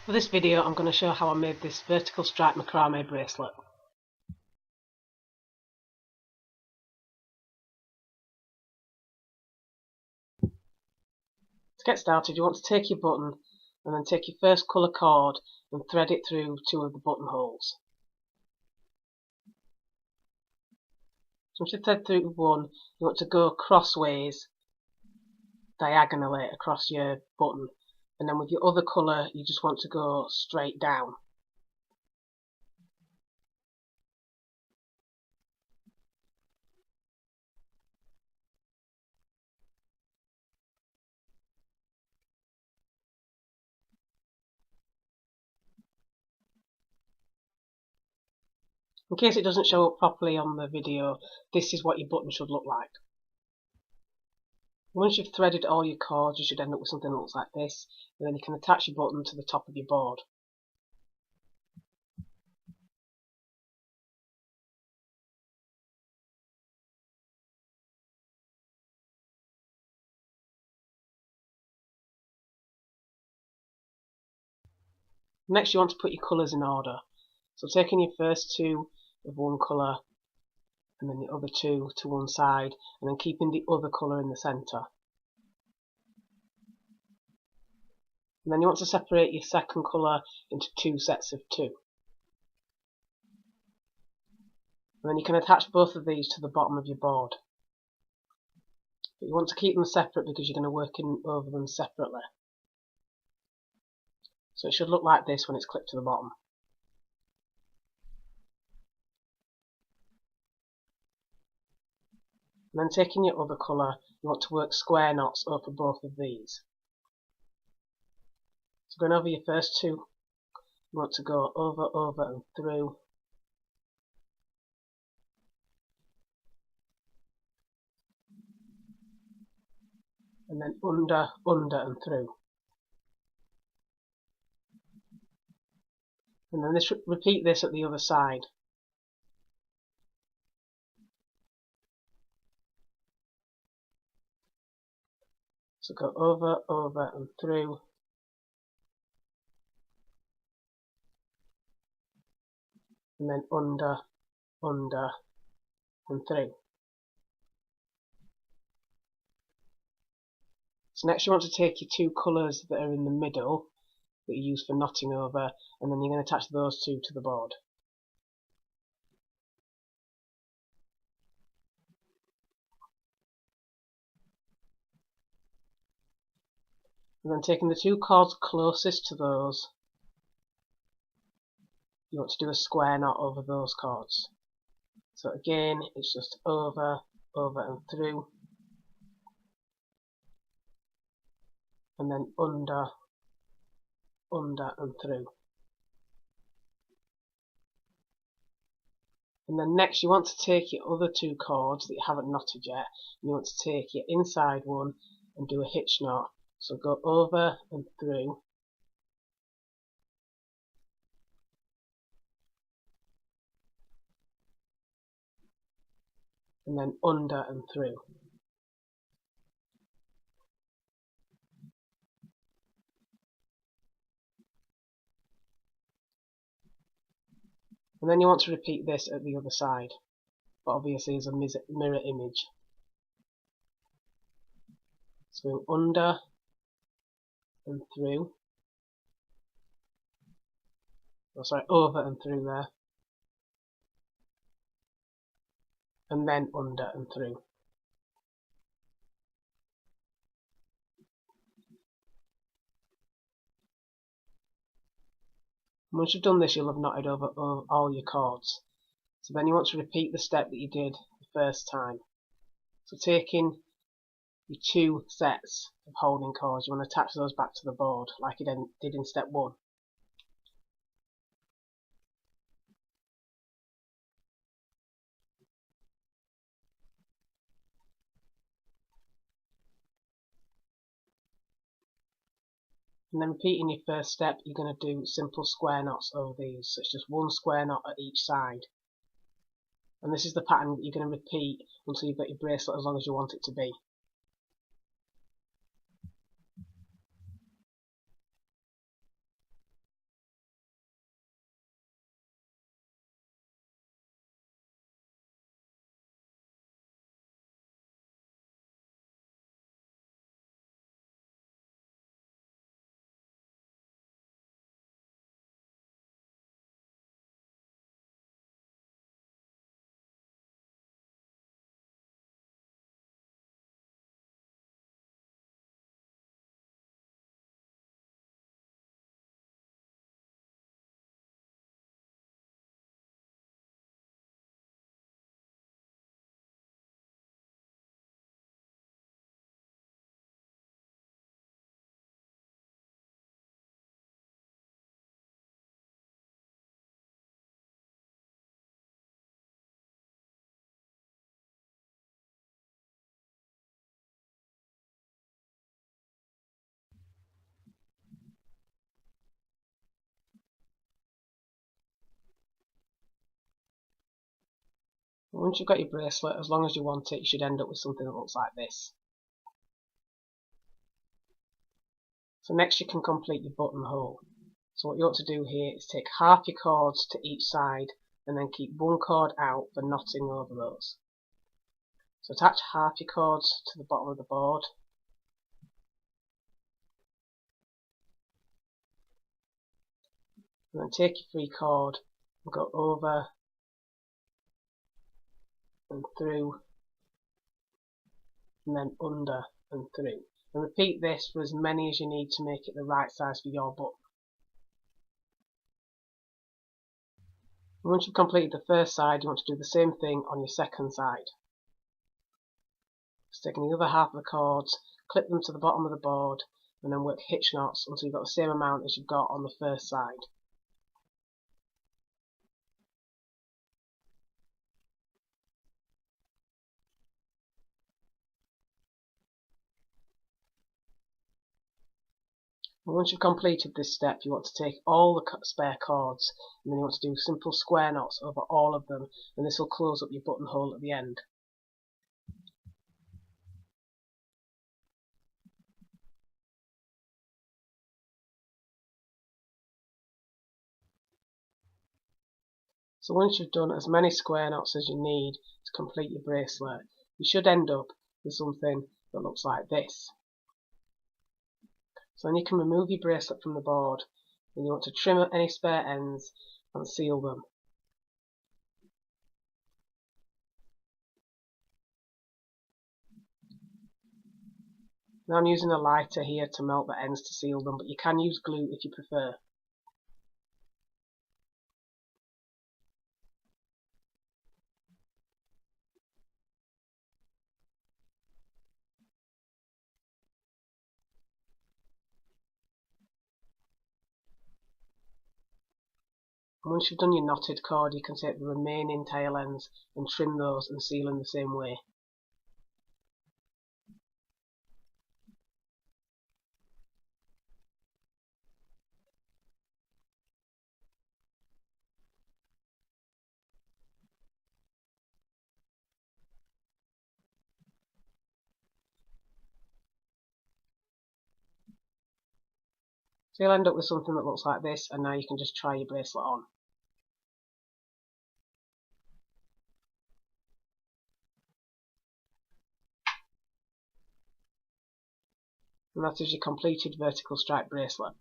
For this video I'm going to show how I made this vertical stripe macrame bracelet. To get started you want to take your button and then take your first colour cord and thread it through two of the buttonholes. So once you thread through one, you want to go crossways diagonally across your button, and then with your other colour you just want to go straight down. In case it doesn't show up properly on the video, this is what your button should look like. Once you've threaded all your cords, you should end up with something that looks like this, and then you can attach your button to the top of your board. Next you want to put your colours in order. So taking your first two of one colour and then the other two to one side, and then keeping the other colour in the centre. And then you want to separate your second colour into two sets of two. And then you can attach both of these to the bottom of your board. But you want to keep them separate because you're going to work over them separately. So it should look like this when it's clipped to the bottom. And then taking your other colour, you want to work square knots over both of these. So going over your first two, you want to go over, over and through. And then under, under and through. And then repeat this at the other side. So go over, over and through. And then under, under and through. So next you want to take your two colours that are in the middle that you use for knotting over, and then you're going to attach those two to the board. And then taking the two cords closest to those, you want to do a square knot over those cords. So again, it's just over, over and through, and then under, under and through. And then next you want to take your other two cords that you haven't knotted yet, and you want to take your inside one and do a hitch knot. So go over and through, and then under and through. And then you want to repeat this at the other side, but obviously as a mirror image. So going under and through, over and through there, and then under and through. And once you've done this, you'll have knotted over all your cords. So then you want to repeat the step that you did the first time. So taking your two sets of holding cords, you want to attach those back to the board like you did in step one. And then repeating your first step, you're going to do simple square knots over these. So it's just one square knot at each side. And this is the pattern that you're going to repeat until you've got your bracelet as long as you want it to be. Once you've got your bracelet, as long as you want it, you should end up with something that looks like this. So next you can complete your buttonhole. So what you want to do here is take half your cords to each side and then keep one cord out for knotting over those. So attach half your cords to the bottom of the board. And then take your free cord and go over and through and then under and through. And repeat this for as many as you need to make it the right size for your button. And once you've completed the first side, you want to do the same thing on your second side. Just taking the other half of the cords, clip them to the bottom of the board, and then work hitch knots until you've got the same amount as you've got on the first side. And once you've completed this step, you want to take all the spare cords and then you want to do simple square knots over all of them, and this will close up your buttonhole at the end. So once you've done as many square knots as you need to complete your bracelet, you should end up with something that looks like this. So then you can remove your bracelet from the board, and you want to trim any spare ends and seal them. Now I'm using a lighter here to melt the ends to seal them, but you can use glue if you prefer. And once you've done your knotted cord, you can take the remaining tail ends and trim those and seal in the same way. So you'll end up with something that looks like this, and now you can just try your bracelet on. And that is your completed vertical stripe bracelet.